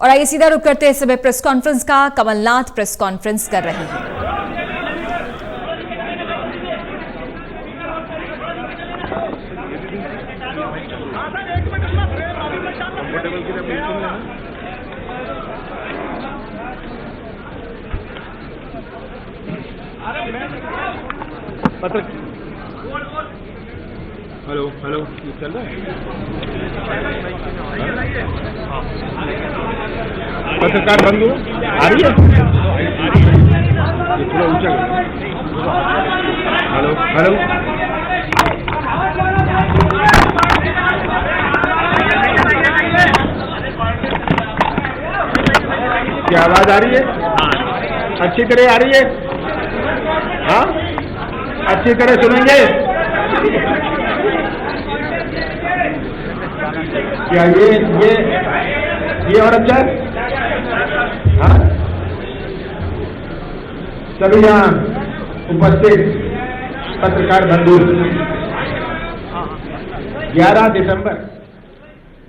और आइए सीधा रुक करते हैं इस समय प्रेस कॉन्फ्रेंस का। कमलनाथ प्रेस कॉन्फ्रेंस कर रहे हैं। हेलो हेलो, ये चल रहा है? पत्रकार बंधु आ रही है? थोड़ा ऊंचा हेलो हेलो, क्या आवाज आ रही है? अच्छी तरह आ रही है? हाँ, अच्छी तरह सुनेंगे? क्या ये और अच्छा है? हाँ, सभी यहाँ उपस्थित पत्रकार बंधु, 11 दिसंबर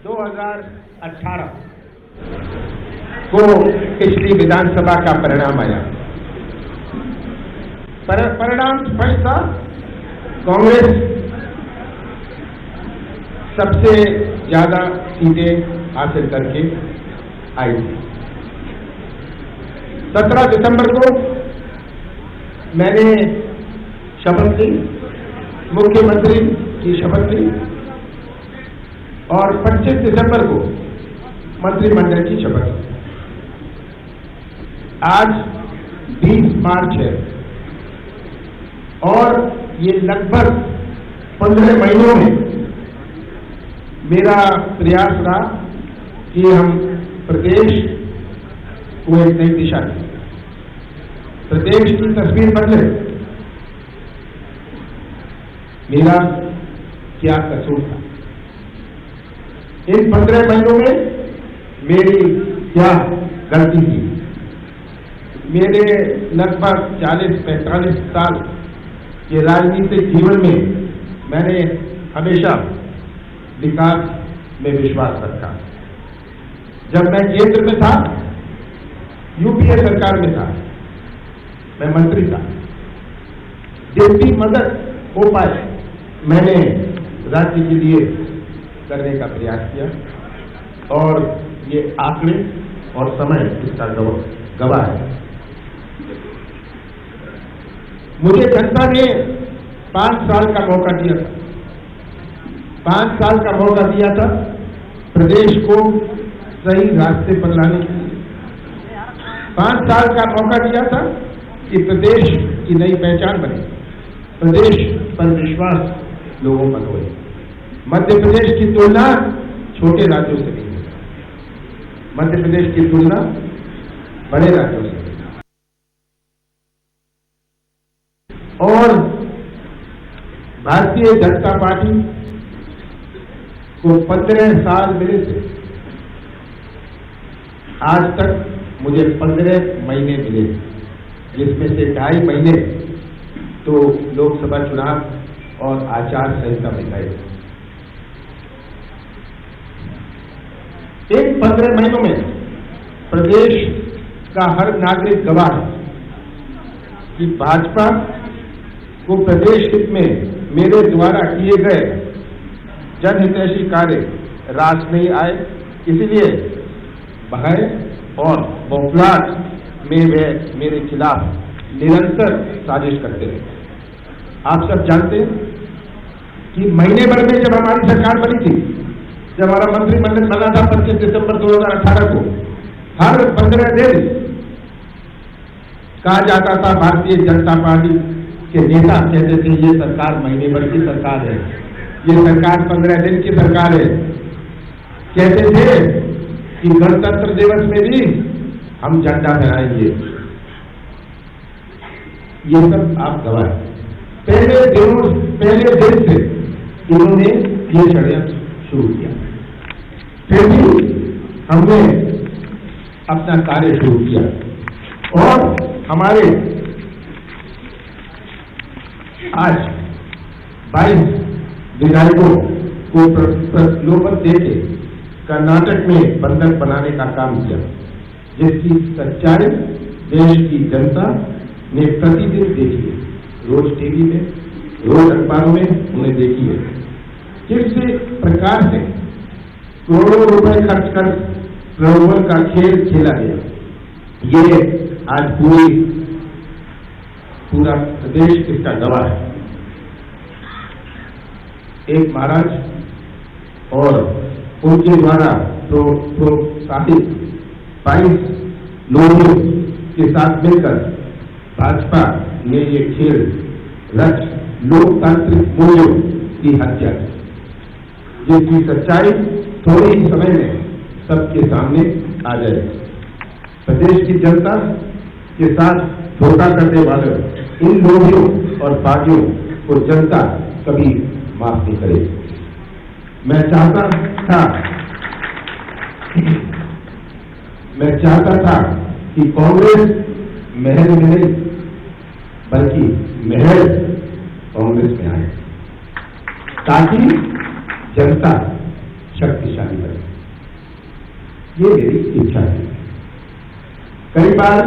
2018 को पिछली विधानसभा का परिणाम आया। परिणाम स्पष्ट था, कांग्रेस सबसे ज्यादा सीटें हासिल करके आई थी। 17 दिसंबर को मैंने शपथ ली, मुख्यमंत्री की शपथ ली, और 25 दिसंबर को मंत्रिमंडल की शपथ ली। आज 20 मार्च है और ये लगभग 15 महीनों में मेरा प्रयास रहा कि हम प्रदेश को एक नई दिशा दें, प्रदेश की तस्वीर बदले। मेरा क्या कसूर था? इन 15 महीनों में मेरी क्या गलती थी? मेरे लगभग 40-45 साल के राजनीतिक जीवन में मैंने हमेशा विकास में विश्वास रखा। जब मैं केंद्र में था, यूपीए सरकार में था, मैं मंत्री था, जितनी मदद हो पाए मैंने राज्य के लिए करने का प्रयास किया, और ये आंकड़े और समय इसका गवाह है। मुझे जनता ने 5 साल का मौका दिया था, 5 साल का मौका दिया था प्रदेश को सही रास्ते पर लाने के लिए। 5 साल का मौका दिया था कि प्रदेश की नई पहचान बने, प्रदेश पर विश्वास लोगों पर होए। मध्य प्रदेश की तुलना छोटे राज्यों से नहीं है, मध्य प्रदेश की तुलना बड़े राज्यों से। और भारतीय जनता पार्टी को 15 साल मिले थे, आज तक मुझे 15 महीने मिले, जिसमें से 2.5 महीने तो लोकसभा चुनाव और आचार संहिता में गए। इन 15 महीनों में प्रदेश का हर नागरिक गवाह है कि भाजपा को प्रदेश हित में मेरे द्वारा किए गए जनहितैषी कार्य रास नहीं आए, इसलिए भय और बौखलाहट में वे मेरे खिलाफ निरंतर साजिश करते रहे। आप सब जानते हैं कि महीने भर में जब हमारी सरकार बनी थी, जब हमारा मंत्रिमंडल बना था 25 दिसंबर 2018 को, हर 15 दिन कहा जाता था, भारतीय जनता पार्टी के नेता कहते थे ये सरकार महीने भर की सरकार है, ये सरकार 15 दिन की सरकार है। कहते थे कि गणतंत्र दिवस में भी हम झंडा फहराएंगे। ये सब आप गवाह हैं। पहले दिन से इन्होंने ये षड्यंत्र शुरू किया, फिर भी हमने अपना कार्य शुरू किया और हमारे आज 22 विधायकों को प्रलोभन देके कर्नाटक में बंधक बनाने का काम किया, जिसकी सच्चाई देश की जनता ने प्रतिदिन देखी है, रोज टीवी में, रोज अखबारों में उन्हें देखी है। किस प्रकार से करोड़ों रुपए खर्च कर प्रलोभन का खेल खेला गया, ये आज पूरा प्रदेश इसका गवाह है। एक महाराज और उनके द्वारा प्रोत्साहित 22 लोगों के साथ मिलकर भाजपा ने ये खेल रच लोकतांत्रिक मूल्यों की हत्या की, जिसकी सच्चाई थोड़े ही समय में सबके सामने आ जाए। प्रदेश की जनता के साथ धोखा करने वाले इन लोगों और बागियों को जनता कभी माफ नहीं करेगी। मैं चाहता था कि कांग्रेस महल में नहीं बल्कि महल कांग्रेस में आए, ताकि जनता शक्तिशाली बने। ये मेरी इच्छा है। कई बार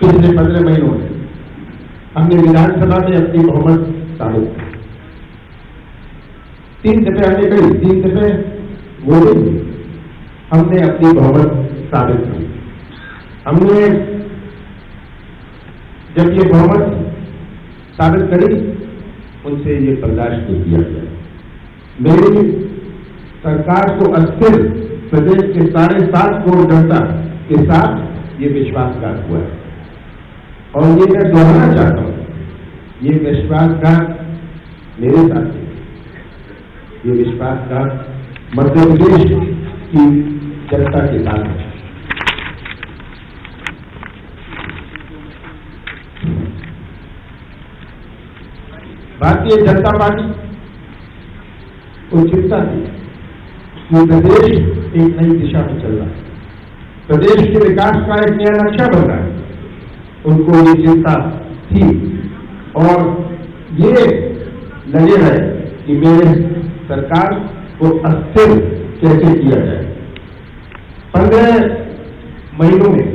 पिछले 15 महीनों में हमने विधानसभा में अपनी बहुमत साबित की। 3 दफे हमने कही, 3 दफे वोटिंग हुई, हमने अपनी बहुमत साबित की। हमने जब ये बहुमत साबित करी, उनसे ये बर्दाश्त नहीं किया गया। मेरी सरकार को अस्थिर प्रदेश के 7.5 करोड़ जनता के साथ ये विश्वासघात हुआ है, और ये मैं दोहराना चाहता हूं, ये विश्वासघात मेरे साथ है, ये विश्वासघात मध्य प्रदेश की जनता के साथ है। भारतीय जनता पार्टी को चिंता थी कि प्रदेश एक नई दिशा में चल रहा है, प्रदेश के विकास का एक नया नक्शा बन रहा है। उनको ये चिंता थी और ये लगे रहे कि मेरे सरकार को अस्थिर कैसे किया जाए। 15 महीनों में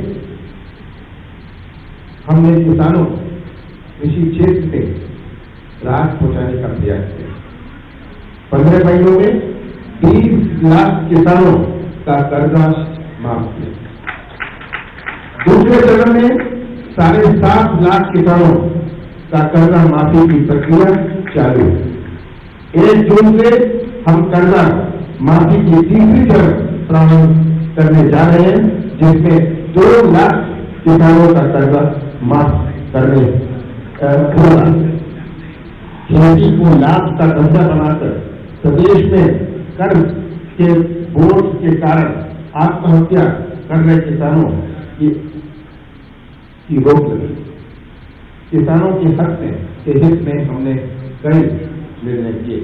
हमने किसानों कृषि क्षेत्र में राहत पहुंचाने का प्रयास किया। 15 महीनों में 20 लाख किसानों का कर्जा माफ किया। दूसरे चरण में 7.5 लाख किसानों का कर्जा माफी की प्रक्रिया चालू है। 1 जून से हम कर्जा माफी की तीसरी चरण प्रारंभ करने जा रहे हैं, जिसमें 2 लाख किसानों का कर्जा माफ करने होगा। खेती को लाभ का धंधा बनाकर प्रदेश में कर्ज के बोझ के कारण आत्महत्या कर रहे किसानों की रोक लगी। किसानों के हक में के हित में हमने कई निर्णय किए।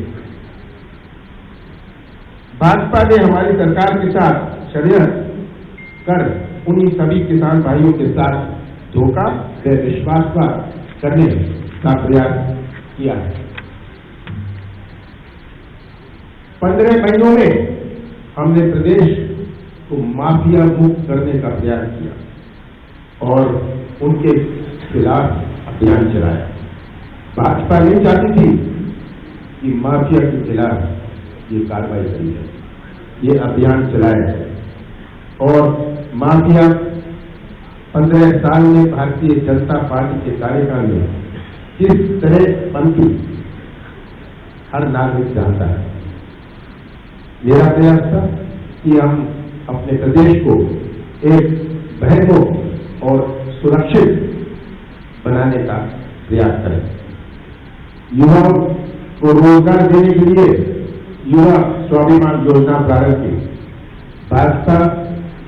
भाजपा ने हमारी सरकार के साथ षड्यंत्र कर उन्हीं सभी किसान भाइयों के साथ धोखा व विश्वासघात करने का प्रयास किया है। 15 महीनों में हमने प्रदेश को माफिया मुक्त करने का प्रयास किया और उनके खिलाफ अभियान चलाया। भाजपा नहीं चाहती थी कि माफिया के खिलाफ ये कार्रवाई करी जाए, ये अभियान चलाया जाए। और माफिया 15 साल में भारतीय जनता पार्टी के कार्यकाल में किस तरह बनती हर नागरिक जानता है। मेरा प्रयास था कि हम अपने प्रदेश को एक बेहतर और सुरक्षित बनाने का प्रयास करें। युवाओं को रोजगार देने के लिए युवा स्वाभिमान योजना प्रारंभ की। भाजपा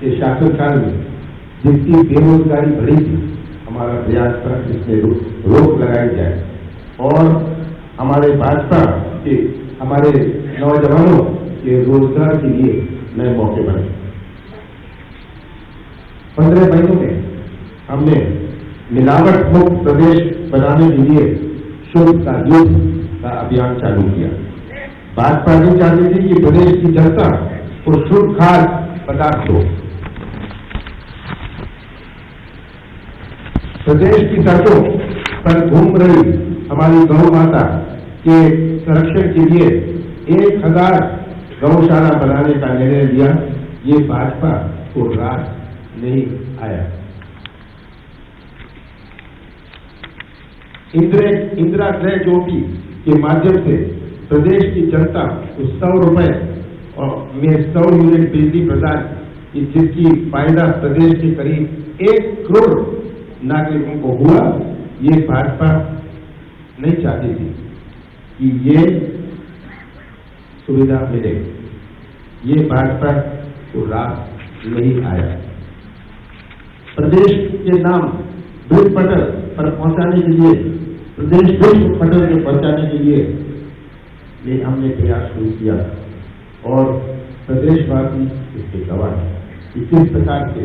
के शासनकाल में जितनी बेरोजगारी बढ़ी थी, हमारा प्रयास था इसमें रोक लगाई जाए और हमारे भाजपा के हमारे नौजवानों के रोजगार के लिए नए मौके बने। 15 महीनों में हमने मिलावट मुक्त प्रदेश बनाने के लिए शुद्ध का युद्ध का अभियान चालू किया। भाजपा नहीं चाहती थी कि प्रदेश की जनता और शुद्ध खाद्य पदार्थों। प्रदेश की सड़कों पर घूम रही हमारी गौ माता के संरक्षण के लिए 1000 गौशाला बनाने का निर्णय लिया। ये भाजपा को रास नहीं आया। इंदिरा गृह ज्योति के माध्यम से प्रदेश की जनता को 100 रुपए में 100 यूनिट बिजली प्रदान की, जिसकी फायदा प्रदेश के करीब 1 करोड़ नागरिकों को हुआ। ये भाजपा नहीं चाहती थी कि ये सुविधा मिले। ये भाजपा को रास नहीं आया। प्रदेश के नाम विश्व पटल पर पहुंचाने के लिए, प्रदेश विश्व पटल पर पहुंचाने के लिए ये हमने प्रयास शुरू किया और प्रदेशवासी इसके गवाह हैं कि किस प्रकार से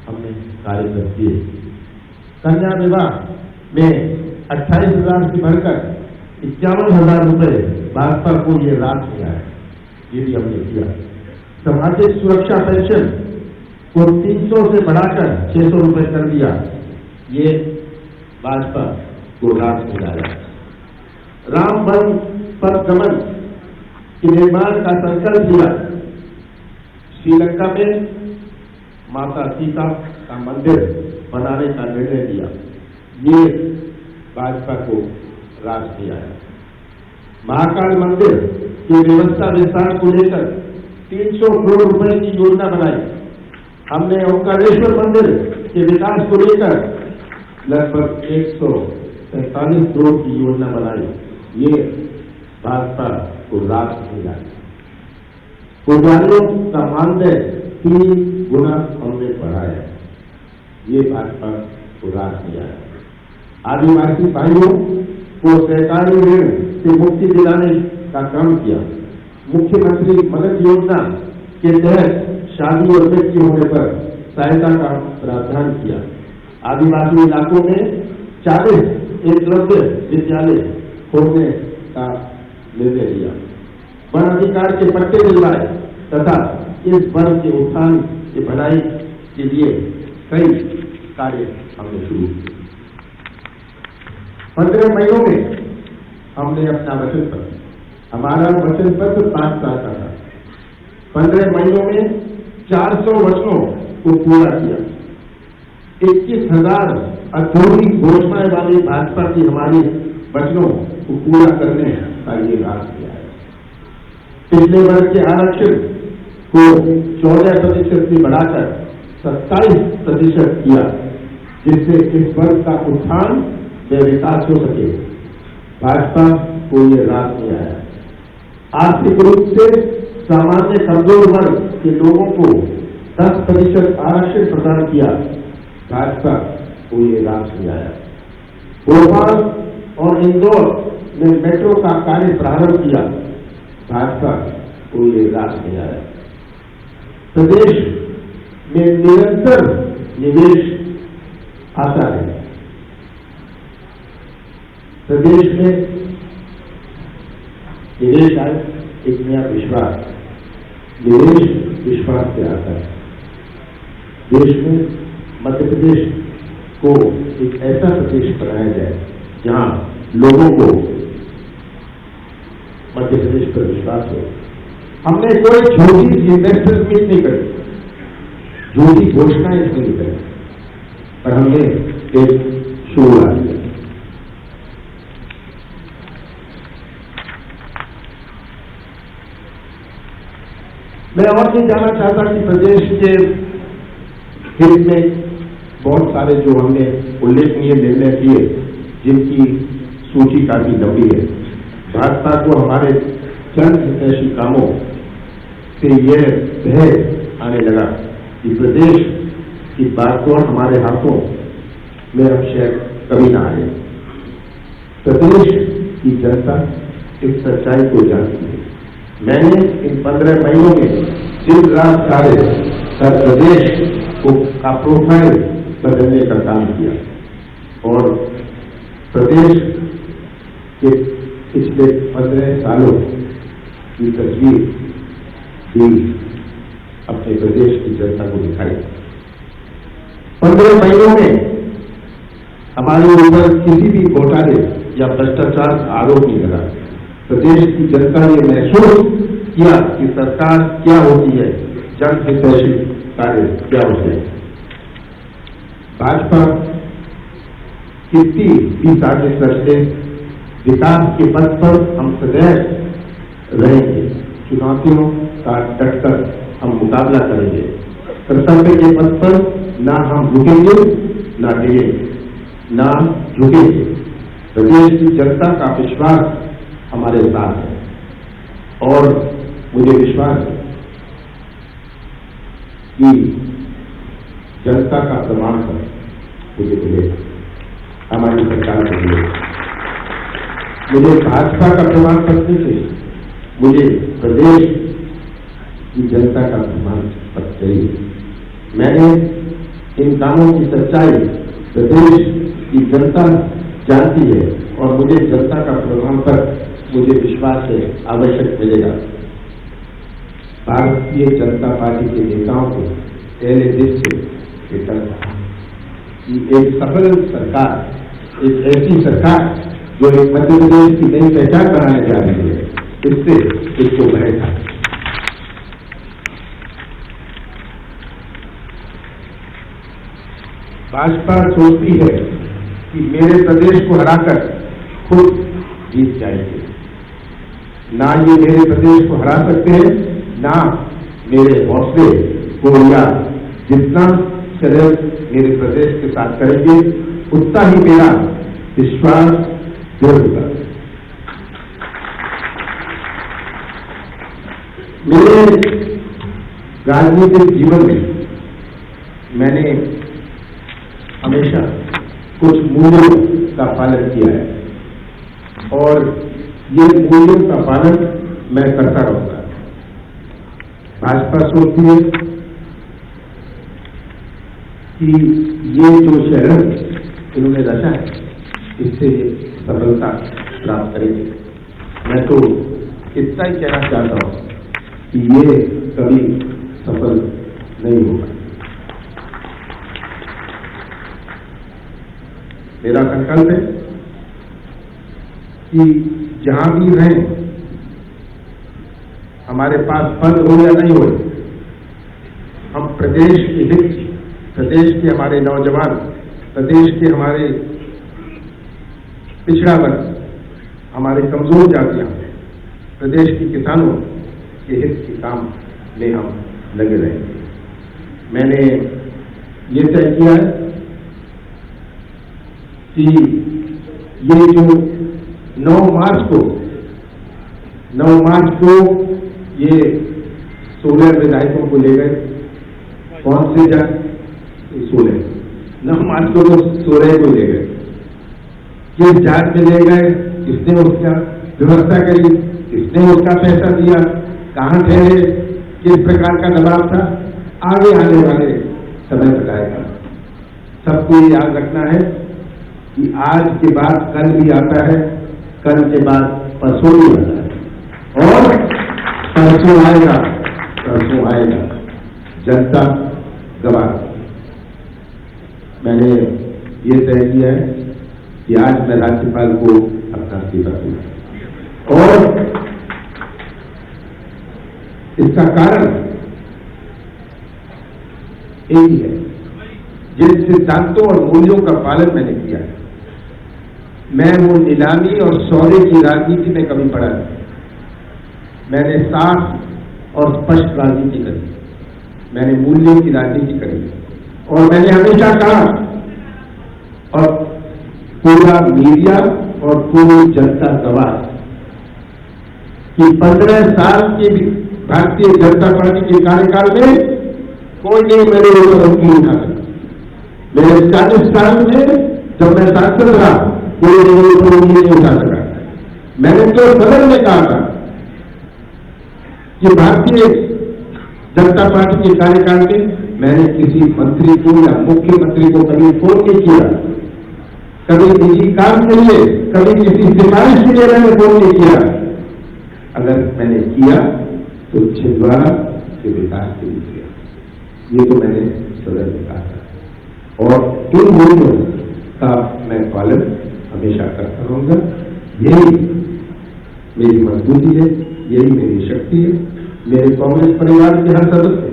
हमने कार्य किए। कन्या विवाह में 28,000 से बढ़कर 51,000 रुपए भाजपा को ये रास मिला है। ये भी हमने किया। सामाजिक सुरक्षा पेंशन को 300 से बढ़ाकर 600 रुपए कर दिया। ये भाजपा को रास मिला है। राम वन पर गमन के निर्माण का संकल्प लिया। श्रीलंका में माता सीता का मंदिर बनाने का निर्णय लिया। ये भाजपा को रास दिया है। महाकाल मंदिर की व्यवस्था विस्तार को लेकर 300 करोड़ रुपए की योजना बनाई। हमने ओंकारेश्वर मंदिर के विकास को लेकर लगभग 143 करोड़ की योजना बनाई। ये भाजपा को रास दिया है। पुजारियों का मानदेय 3 गुना हमने बढ़ाया। ये भाजपा को रास दिया है। आदिवासी भाइयों को सरकारी ऋण से मुक्ति दिलाने का काम किया। मुख्यमंत्री मदद योजना के तहत शादी और मृत्यु होने पर सहायता का प्रावधान किया। आदिवासी इलाकों में 40 एकलव्य विद्यालय खोलने का निर्णय लिया। वन अधिकार के पट्टे दिलवाए तथा इस वन के उत्थान की भलाई के लिए कई कार्य हमने शुरू किए। 15 महीनों में हमने अपना वचन पत्र, हमारा वचन पत्र 5 साल का था। 15 महीनों में 400 वचनों को पूरा किया। 21,000 अधूरी घोषणाएं वाली भाजपा की हमारी वचनों को पूरा करने का ये रास किया है। पिछले वर्ष के आरक्षण को 14% से बढ़ाकर 27% किया, जिससे इस वर्ग का उत्थान व विकास हो सके। भाजपा को ये रास नहीं आया। आर्थिक रूप से सामान्य कमजोर वर्ग के लोगों को 10% आरक्षण प्रदान किया। भाजपा को ये रास नहीं आया। भोपाल और इंदौर में मेट्रो का कार्य प्रारंभ किया। भाजपा को ये रास नहीं आया। प्रदेश में निरंतर निवेश आता है। प्रदेश में निवेश आए, एक नया विश्वास, निवेश विश्वास से आता है। देश में मध्य प्रदेश को एक ऐसा प्रदेश बनाया जाए जहां लोगों को मध्य प्रदेश पर विश्वास हो। हमने कोई झूठी इन्वेस्टर्स मीट नहीं करी, झूठी घोषणाएं नहीं करी, पर हमने एक शो ला दिया। मैं और नहीं जानना चाहता कि प्रदेश के हित में बहुत सारे जो हमने उल्लेखनीय निर्णय किए, जिनकी सूची काफी लंबी है। भाजपा को हमारे जन हितैषी कामों से यह भय आने लगा कि प्रदेश की बागडोर हमारे हाथों में अब शायद कभी ना आए। प्रदेश की जनता इस सच्चाई को जानती है। मैंने इन 15 महीनों में दिन रात कार्य कर प्रदेश को का प्रोफाइल बदलने का काम किया और प्रदेश के पिछले 15 सालों की तस्वीर दी अपने प्रदेश की जनता को दिखाई। 15 महीनों में हमारे ऊपर किसी भी घोटाले या भ्रष्टाचार का आरोप नहीं लगा। प्रदेश की जनता ने महसूस किया कि सरकार क्या होती है, जन हितैषी कार्य क्या होते हैं। भाजपा कितनी भी साजिश करते, विकास के पथ पर हम सदैव रहेंगे। चुनौतियों का डटकर हम मुकाबला करेंगे। कर्तव्य के पथ पर ना हम रुकेंगे, ना डिगेंगे, ना झुकेंगे। प्रदेश की जनता का विश्वास हमारे साथ है और मुझे विश्वास है कि जनता का प्रमाण पत्र मुझे मिलेगा, हमारी सरकार को मिलेगा। मुझे भाजपा का प्रमाण पत्र चाहिए, मुझे प्रदेश की जनता का प्रमाण पत्र चाहिए। मैंने इन कामों की सच्चाई प्रदेश की जनता जानती है और मुझे जनता का प्रमाण पत्र, मुझे विश्वास है, आवश्यक मिलेगा। भारतीय जनता पार्टी के नेताओं को पहले दिन से ये तय था कि एक सफल सरकार, एक ऐसी सरकार जो एक मध्य प्रदेश की नई पहचान बनाने जा रही है, इससे इसको भय था। भाजपा सोचती है कि मेरे प्रदेश को हराकर खुद जीत जाएगी। ना ये मेरे प्रदेश को हरा सकते हैं, ना मेरे हौसले को या जितना चैलेंज मेरे प्रदेश के साथ करेंगे, उतना ही मेरा विश्वास दृढ़ होगा। मेरे राजनीतिक जीवन में मैंने हमेशा कुछ मूल्यों का पालन किया है और ये मूल्यों का पालन मैं करता रहूंगा। भाजपा सोचती है कि ये जो शहर इन्होंने रचा है, इससे सफलता प्राप्त करेंगे। मैं तो इतना ही कहना चाहता हूं कि ये कभी सफल नहीं होगा। मेरा संकल्प है कि जहां भी रहें, हमारे पास पद हो या नहीं हो, हम प्रदेश के हित, प्रदेश के हमारे नौजवान, प्रदेश के हमारे पिछड़ा वर्ग, हमारे कमजोर जातियां, प्रदेश के किसानों के हित के काम में हम लगे रहेंगे। मैंने ये तय किया है कि ये जो 9 मार्च को ये 16 विधायकों को ले गए। कौन से जात? 16। 9 मार्च को तो 16 को ले गए। किस जात में ले गए, किसने उसका व्यवस्था करी, किसने उसका पैसा दिया, कहां ठहरे, किस प्रकार का दबाव था, आगे आने वाले समय बताएगा। सबको ये याद रखना है कि आज के बाद कल भी आता है, कल के बाद परसों भी आता है और परसों आएगा। जनता गवाह। मैंने ये तय किया है कि आज मैं राज्यपाल को अपना इस्तीफा दूंगा और इसका कारण एक ही है, जिन सिद्धांतों और मूल्यों का पालन मैंने किया है। मैं वो नीलामी और सौदे की राजनीति में कभी पड़ा नहीं। मैंने साफ और स्पष्ट राजनीति करी, मैंने मूल्यों की राजनीति करी और मैंने हमेशा कहा, और पूरा मीडिया और पूरी जनता गवाह, कि 15 साल की भारतीय जनता पार्टी के कार्यकाल में कोई नहीं मेरे ऊपर उंगली उठा सकता। मेरे 40 साल में जब मैं सांसद रहा, कोई मेरे ऊपर उंगली नहीं उठा सका। मैंने तो सदन में कहा था कि भारतीय जनता पार्टी के कार्यकाल में मैंने किसी मंत्री को या मुख्यमंत्री को कभी फोन नहीं किया, कभी निजी काम के लिए, कभी किसी सिफारिश के लिए मैंने फोन नहीं किया। अगर मैंने किया तो छिंदवाड़ा के विकास के लिए। ये तो मैंने सदन में कहा था और इन मूल्यों का मैं पालन हमेशा करता रहूंगा। यही मेरी मजबूती है, यही मेरी शक्ति है। मेरे कांग्रेस परिवार के हर सदस्य,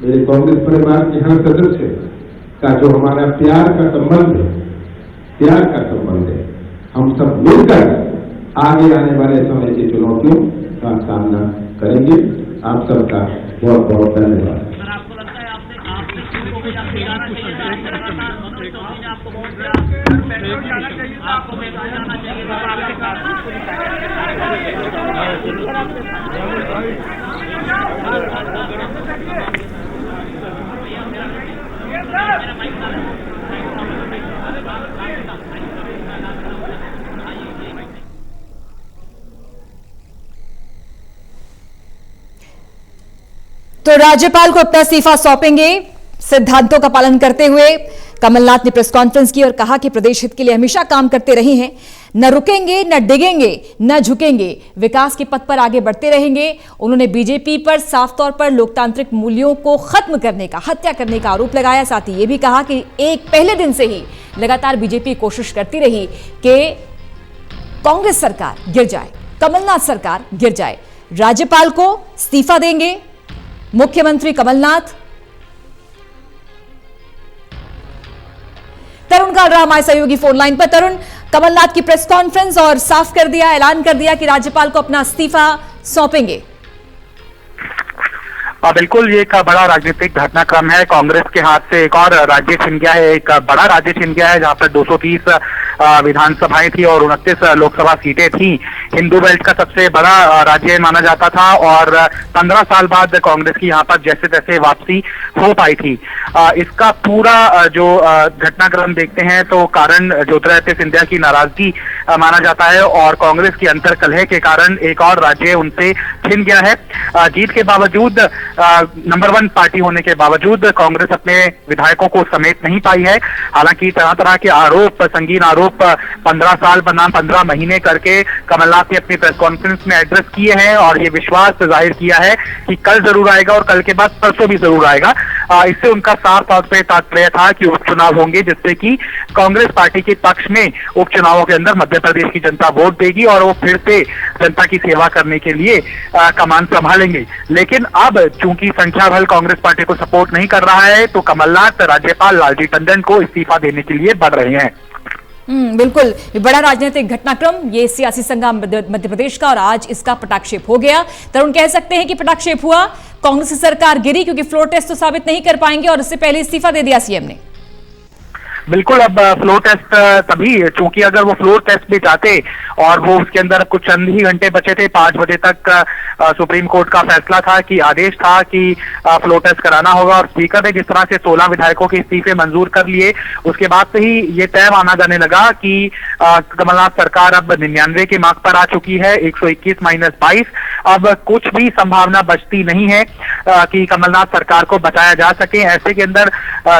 मेरे कांग्रेस परिवार के हर सदस्य का जो हमारा प्यार का संबंध है, हम सब मिलकर आगे आने वाले समय की चुनौतियों का सामना करेंगे। आप सबका बहुत बहुत धन्यवाद। तो राज्यपाल को अपना इस्तीफा सौंपेंगे। सिद्धांतों का पालन करते हुए कमलनाथ ने प्रेस कॉन्फ्रेंस की और कहा कि प्रदेश हित के लिए हमेशा काम करते रहे हैं, न रुकेंगे, न डिगेंगे, न झुकेंगे, विकास के पथ पर आगे बढ़ते रहेंगे। उन्होंने बीजेपी पर साफ तौर पर लोकतांत्रिक मूल्यों को खत्म करने का, हत्या करने का आरोप लगाया। साथ ही यह भी कहा कि एक पहले दिन से ही लगातार बीजेपी कोशिश करती रही कि कांग्रेस सरकार गिर जाए, कमलनाथ सरकार गिर जाए। राज्यपाल को इस्तीफा देंगे मुख्यमंत्री कमलनाथ। तरुण कालरा हमारे सहयोगी फोन लाइन पर। तरुण, कमलनाथ की प्रेस कॉन्फ्रेंस और साफ कर दिया, ऐलान कर दिया कि राज्यपाल को अपना इस्तीफा सौंपेंगे। बिल्कुल, ये एक बड़ा राजनीतिक घटनाक्रम है। कांग्रेस के हाथ से एक और राज्य छिन गया है, एक बड़ा राज्य छिन गया है, जहां पर 230 विधानसभाएं थी और 29 लोकसभा सीटें थी। हिंदू बेल्ट का सबसे बड़ा राज्य माना जाता था और 15 साल बाद कांग्रेस की यहाँ पर जैसे तैसे वापसी हो पाई थी। इसका पूरा जो घटनाक्रम देखते हैं तो कारण ज्योतिरादित्य सिंधिया की नाराजगी माना जाता है और कांग्रेस की अंतर्कलह के कारण एक और राज्य उनसे छिन गया है। जीत के बावजूद, नंबर 1 पार्टी होने के बावजूद कांग्रेस अपने विधायकों को समेट नहीं पाई है। हालांकि तरह तरह के आरोप, संगीन आरोप 15 साल बनाम 15 महीने करके कमलनाथ ने अपनी प्रेस कॉन्फ्रेंस में एड्रेस किए हैं और ये विश्वास जाहिर किया है कि कल जरूर आएगा और कल के बाद परसों भी जरूर आएगा। इससे उनका साफ तौर पर तात्पर्य था कि उपचुनाव होंगे, जिससे कि कांग्रेस पार्टी के पक्ष में उपचुनावों के अंदर मध्य प्रदेश की जनता वोट देगी और वो फिर से जनता की सेवा करने के लिए कमान संभालेंगे। लेकिन अब चूंकि संख्या बल कांग्रेस पार्टी को सपोर्ट नहीं कर रहा है, तो कमलनाथ राज्यपाल लालजी टंडन को इस्तीफा देने के लिए बढ़ रहे हैं। बिल्कुल, बड़ा राजनीतिक घटनाक्रम, ये सियासी संग्राम मध्य प्रदेश का, और आज इसका पटाक्षेप हो गया। तरुण, कह सकते हैं कि पटाक्षेप हुआ, कांग्रेस की सरकार गिरी क्योंकि फ्लोर टेस्ट तो साबित नहीं कर पाएंगे और इससे पहले इस्तीफा दे दिया सीएम ने। बिल्कुल, अब फ्लोर टेस्ट तभी, चूंकि अगर वो फ्लोर टेस्ट भी चाहते और वो उसके अंदर कुछ चंद ही घंटे बचे थे, 5 बजे तक सुप्रीम कोर्ट का फैसला था कि आदेश था कि फ्लोर टेस्ट कराना होगा और स्पीकर ने जिस तरह से 16 विधायकों के इस्तीफे मंजूर कर लिए, उसके बाद से ही ये तय माना जाने लगा कि कमलनाथ सरकार अब 99 के मार्ग पर आ चुकी है, 121 - 22। अब कुछ भी संभावना बचती नहीं है कि कमलनाथ सरकार को बचाया जा सके। ऐसे के अंदर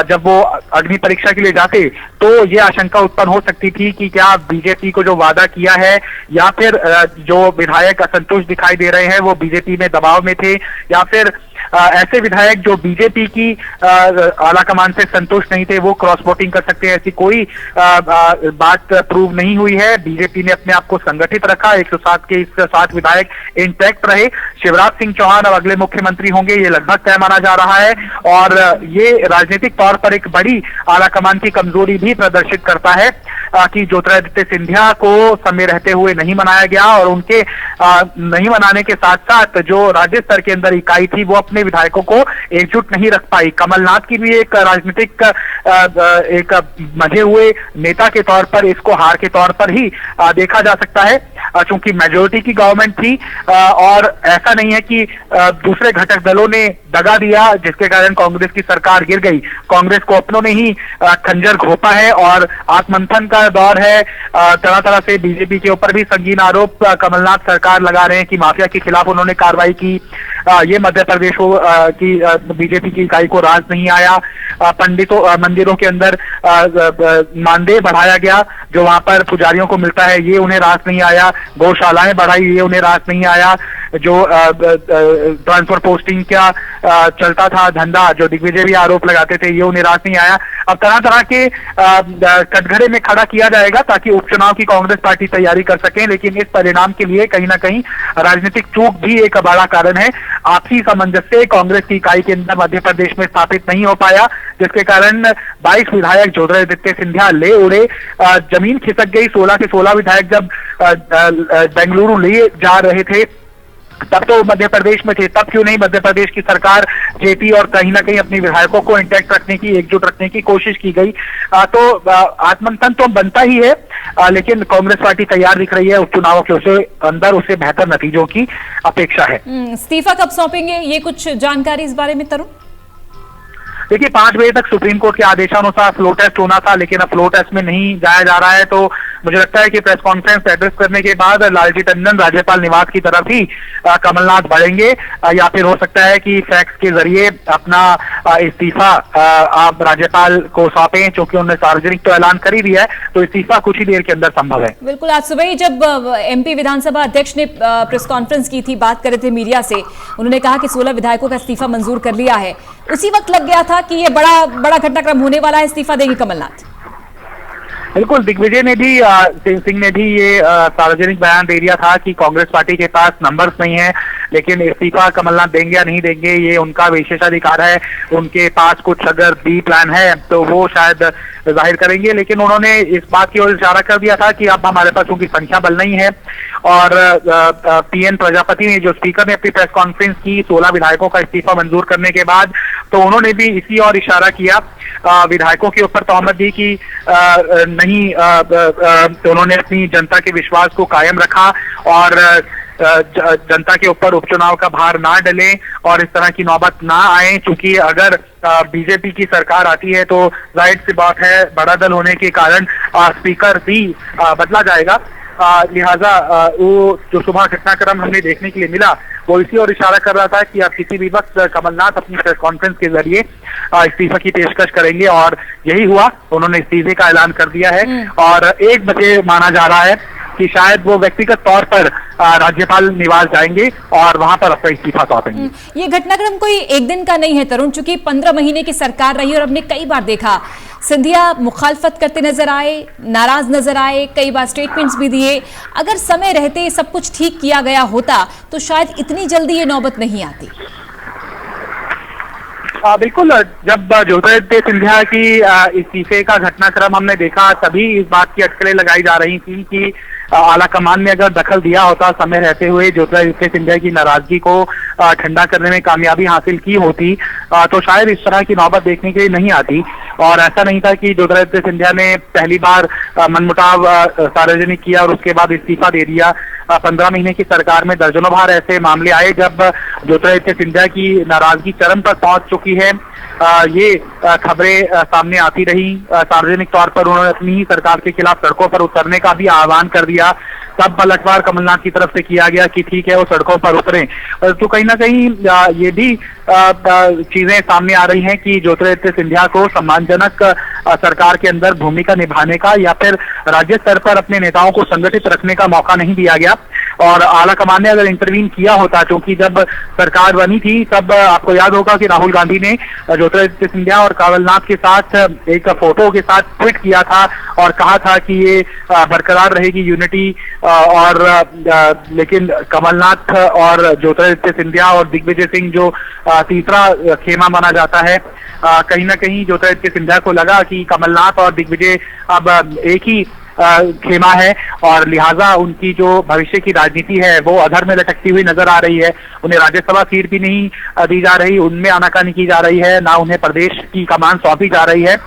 जब वो अग्नि परीक्षा के लिए जाते तो ये आशंका उत्पन्न हो सकती थी कि क्या बीजेपी को जो वादा किया है या फिर जो विधायक असंतुष्ट दिखाई दे रहे हैं वो बीजेपी में दबाव में थे, या फिर ऐसे विधायक जो बीजेपी की आला कमान से संतुष्ट नहीं थे वो क्रॉस वोटिंग कर सकते हैं। ऐसी कोई बात प्रूव नहीं हुई है। बीजेपी ने अपने आप को संगठित रखा, 107 के इस 7 विधायक इंटैक्ट रहे। शिवराज सिंह चौहान अब अगले मुख्यमंत्री होंगे, ये लगभग तय माना जा रहा है और ये राजनीतिक तौर पर एक बड़ी आला कमान की कमजोरी भी प्रदर्शित करता है कि ज्योतिरादित्य सिंधिया को समय रहते हुए नहीं मनाया गया और उनके नहीं मनाने के साथ साथ जो राज्य स्तर के अंदर इकाई थी वो अपने विधायकों को एकजुट नहीं रख पाई। कमलनाथ की भी एक राजनीतिक एक मजे हुए नेता के तौर पर इसको हार के तौर पर ही देखा जा सकता है, चूंकि मेजोरिटी की गवर्नमेंट थी और ऐसा नहीं है कि दूसरे घटक दलों ने दगा दिया जिसके कारण कांग्रेस की सरकार गिर गई। कांग्रेस को अपनों ने ही खंजर घोंपा है और आत्ममंथन का दौर है। तरह तरह से बीजेपी के ऊपर भी संगीन आरोप कमलनाथ सरकार लगा रहे हैं कि माफिया के खिलाफ उन्होंने कार्रवाई की, ये मध्य प्रदेश की बीजेपी की इकाई को राज नहीं आया। पंडितों मंदिरों के अंदर मानदेय बढ़ाया गया जो वहां पर पुजारियों को मिलता है, ये उन्हें रास नहीं आया। गौशालाएं बढ़ाई, ये उन्हें रास नहीं आया। जो ट्रांसफर पोस्टिंग का चलता था धंधा, जो दिग्विजय भी आरोप लगाते थे, ये उन्हें रास नहीं आया। अब तरह तरह के कटघरे में खड़ा किया जाएगा ताकि उपचुनाव की कांग्रेस पार्टी तैयारी कर सके, लेकिन इस परिणाम के लिए कहीं ना कहीं राजनीतिक चूक भी एक बड़ा कारण है। आपसी सामंजस्य कांग्रेस की इकाई के अंदर मध्य प्रदेश में स्थापित नहीं हो पाया, जिसके कारण 22 विधायक ज्योतिरादित्य सिंधिया ले उड़े, जमीन खिसक गई। 16 के 16 विधायक जब बेंगलुरु ले जा रहे थे तब तो मध्य प्रदेश में थे, तब क्यों नहीं मध्य प्रदेश की सरकार जेपी और कहीं ना कहीं अपने विधायकों को इंटैक्ट रखने की, एकजुट रखने की कोशिश की गई। तो आत्ममंथन तो बनता ही है, लेकिन कांग्रेस पार्टी तैयार दिख रही है उपचुनावों के अंदर उसे बेहतर नतीजों की अपेक्षा है। इस्तीफा कब सौंपेंगे, ये कुछ जानकारी इस बारे में तरुण? देखिए 5 बजे तक सुप्रीम कोर्ट के आदेशानुसार फ्लो टेस्ट होना था, लेकिन अब फ्लो टेस्ट में नहीं जाया जा रहा है। तो मुझे लगता है कि प्रेस कॉन्फ्रेंस एड्रेस करने के बाद लालजी टंडन राज्यपाल निवास की तरफ ही कमलनाथ बढ़ेंगे, या फिर हो सकता है कि फैक्स के जरिए अपना इस्तीफा आप राज्यपाल को सौंपें, क्योंकि उन्होंने सार्वजनिक तो ऐलान कर ही दिया है, तो इस्तीफा कुछ ही देर के अंदर संभव है। बिल्कुल, आज सुबह ही जब एमपी विधानसभा अध्यक्ष ने प्रेस कॉन्फ्रेंस की थी, बात कर रहे थे मीडिया से, उन्होंने कहा कि 16 विधायकों का इस्तीफा मंजूर कर लिया है। उसी वक्त लग गया था कि ये बड़ा घटनाक्रम होने वाला है, इस्तीफा देंगे कमलनाथ। बिल्कुल, दिग्विजय ने भी सिंह ने भी ये सार्वजनिक बयान दे दिया था कि कांग्रेस पार्टी के पास नंबर्स नहीं है, लेकिन इस्तीफा कमलनाथ देंगे या नहीं देंगे ये उनका विशेषाधिकार है। उनके पास कुछ अगर बी प्लान है तो वो शायद जाहिर करेंगे, लेकिन उन्होंने इस बात की ओर इशारा कर दिया था कि अब हमारे पास उनकी संख्या बल नहीं है। और पीएन प्रजापति ने, जो स्पीकर ने अपनी प्रेस कॉन्फ्रेंस की 16 विधायकों का इस्तीफा मंजूर करने के बाद, तो उन्होंने भी इसी और इशारा किया, विधायकों के ऊपर तहमत दी कि नहीं, तो उन्होंने अपनी जनता के विश्वास को कायम रखा और जनता के ऊपर उपचुनाव का भार ना डले और इस तरह की नौबत ना आए, क्योंकि अगर बीजेपी की सरकार आती है तो जाहिर सी बात है बड़ा दल होने के कारण स्पीकर भी बदला जाएगा। लिहाजा वो जो सुबह घटनाक्रम हमने देखने के लिए मिला वो इसी और इशारा कर रहा था कि अब किसी भी वक्त कमलनाथ अपनी प्रेस कॉन्फ्रेंस के जरिए इस्तीफा की पेशकश करेंगे, और यही हुआ। उन्होंने इस्तीफे का ऐलान कर दिया है और 1 बजे माना जा रहा है कि शायद वो व्यक्तिगत तौर पर राज्यपाल निवास जाएंगे और वहां पर अपना इस्तीफा सौंपेंगे। ये घटनाक्रम कोई एक दिन का नहीं है तरुण, चूंकि 15 महीने की सरकार रही और हमने कई बार देखा सिंधिया मुखालफत करते नजर आए, नाराज नजर आए, कई बार स्टेटमेंट्स भी दिए। अगर समय रहते सब कुछ ठीक किया गया होता तो शायद इतनी जल्दी ये नौबत नहीं आती। बिल्कुल, जब ज्योतिरादित्य सिंधिया की इस्तीफे का घटनाक्रम हमने देखा तभी इस बात की अटकलें लगाई जा रही थी कि आला कमान ने अगर दखल दिया होता समय रहते हुए, ज्योतिरादित्य सिंधिया की नाराजगी को ठंडा करने में कामयाबी हासिल की होती, तो शायद इस तरह की नौबत देखने के लिए नहीं आती। और ऐसा नहीं था कि ज्योतिरादित्य सिंधिया ने पहली बार मनमुटाव सार्वजनिक किया और उसके बाद इस्तीफा दे दिया। 15 महीने की सरकार में दर्जनों बार ऐसे मामले आए जब ज्योतिरादित्य सिंधिया की नाराजगी चरम पर पहुंच चुकी है। ये खबरें सामने आती रही। सार्वजनिक तौर पर उन्होंने अपनी ही सरकार के खिलाफ सड़कों पर उतरने का भी आह्वान कर दिया। तब पलटवार कमलनाथ की तरफ से किया गया कि ठीक है वो सड़कों पर उतरें। तो कहीं ना कहीं ये भी चीजें सामने आ रही हैं कि ज्योतिरादित्य सिंधिया को सम्मानजनक सरकार के अंदर भूमिका निभाने का या फिर राज्य स्तर पर अपने नेताओं को संगठित रखने का मौका नहीं दिया गया। और आला कमान ने अगर इंटरवीन किया होता, क्योंकि जब सरकार बनी थी तब आपको याद होगा कि राहुल गांधी ने ज्योतिरादित्य सिंधिया और कमलनाथ के साथ एक फोटो के साथ ट्वीट किया था और कहा था कि ये बरकरार रहेगी यूनिटी। और लेकिन कमलनाथ और ज्योतिरादित्य सिंधिया और दिग्विजय सिंह जो तीसरा खेमा माना जाता है, कहीं ना कहीं ज्योतिरादित्य सिंधिया को लगा कि कमलनाथ और दिग्विजय अब एक ही खेमा है और लिहाजा उनकी जो भविष्य की राजनीति है वो अधर में लटकती हुई नजर आ रही है। उन्हें राज्यसभा सीट भी नहीं दी जा रही, उनमें आनाकानी की जा रही है, ना उन्हें प्रदेश की कमान सौंपी जा रही है।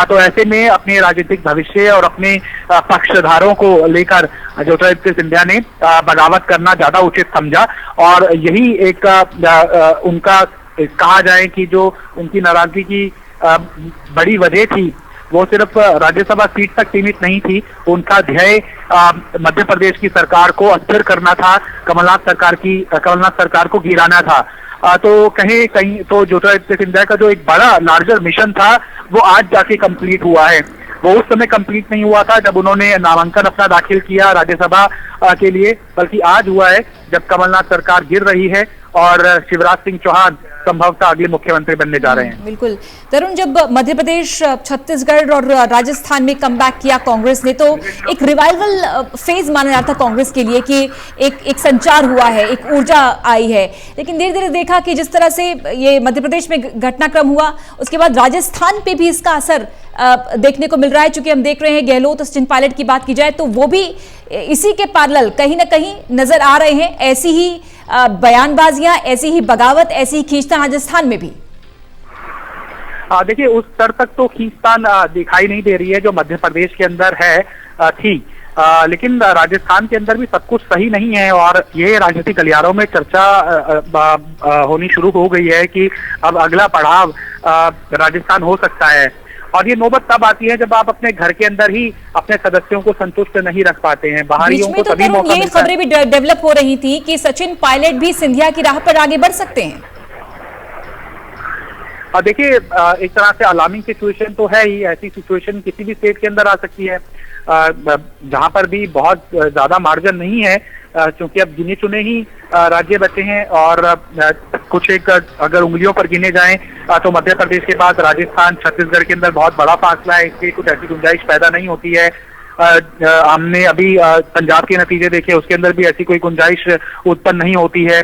तो ऐसे में अपने राजनीतिक भविष्य और अपने पक्षधारों को लेकर ज्योतिरादित्य सिंधिया ने बगावत करना ज्यादा उचित समझा। और यही एक उनका कहा जाए कि जो उनकी नाराजगी की बड़ी वजह थी वो सिर्फ राज्यसभा सीट तक सीमित नहीं थी। उनका ध्येय मध्य प्रदेश की सरकार को अस्थिर करना था, कमलनाथ सरकार को गिराना था। तो कहीं तो ज्योतिरादित्य सिंधिया का जो एक बड़ा लार्जर मिशन था वो आज जाके कंप्लीट हुआ है। वो उस समय कंप्लीट नहीं हुआ था जब उन्होंने नामांकन अपना दाखिल किया राज्यसभा के लिए, बल्कि आज हुआ है जब कमलनाथ सरकार गिर रही है और शिवराज सिंह चौहान संभवतः अगले मुख्यमंत्री बनने जा रहे हैं। बिल्कुल तरुण, जब मध्य प्रदेश, छत्तीसगढ़ और राजस्थान में कमबैक किया कांग्रेस ने, तो एक रिवाइवल फेज माना जाता कांग्रेस के लिए कि एक संचार हुआ है, एक ऊर्जा आई है। लेकिन धीरे धीरे देखा कि जिस तरह से ये मध्य प्रदेश में घटनाक्रम हुआ, उसके बाद राजस्थान पे भी इसका असर देखने को मिल रहा है। चूंकि हम देख रहे हैं गहलोत और सचिन पायलट की बात की जाए तो वो भी इसी के पैरेलल कहीं ना कहीं नजर आ रहे हैं। ऐसी ही बयानबाजियां, ऐसी ही बगावत, ऐसी ही खींचतान राजस्थान में भी। देखिए, उस स्तर तक तो खींचतान दिखाई नहीं दे रही है जो मध्य प्रदेश के अंदर है थी, लेकिन राजस्थान के अंदर भी सब कुछ सही नहीं है और ये राजनीतिक गलियारों में चर्चा होनी शुरू हो गई है कि अब अगला पड़ाव राजस्थान हो सकता है। और ये नौबत तब आती है जब आप अपने घर के अंदर ही अपने सदस्यों को संतुष्ट नहीं रख पाते हैं। बाहरियों को तभी मौका मिलता है। ये खबरें भी डेवलप हो रही थी कि सचिन पायलट भी सिंधिया की राह पर आगे बढ़ सकते हैं। देखिए, एक तरह से अलार्मिंग सिचुएशन तो है ही। ऐसी सिचुएशन किसी भी स्टेट के अंदर आ सकती है जहां पर भी बहुत ज्यादा मार्जिन नहीं है, क्योंकि अब गिने चुने ही राज्य बचे हैं और कुछ एक अगर उंगलियों पर गिने जाएं तो मध्य प्रदेश के बाद राजस्थान, छत्तीसगढ़ के अंदर बहुत बड़ा फासला है। इसलिए कुछ ऐसी गुंजाइश पैदा नहीं होती है। हमने अभी पंजाब के नतीजे देखे, उसके अंदर भी ऐसी कोई गुंजाइश उत्पन्न नहीं होती है।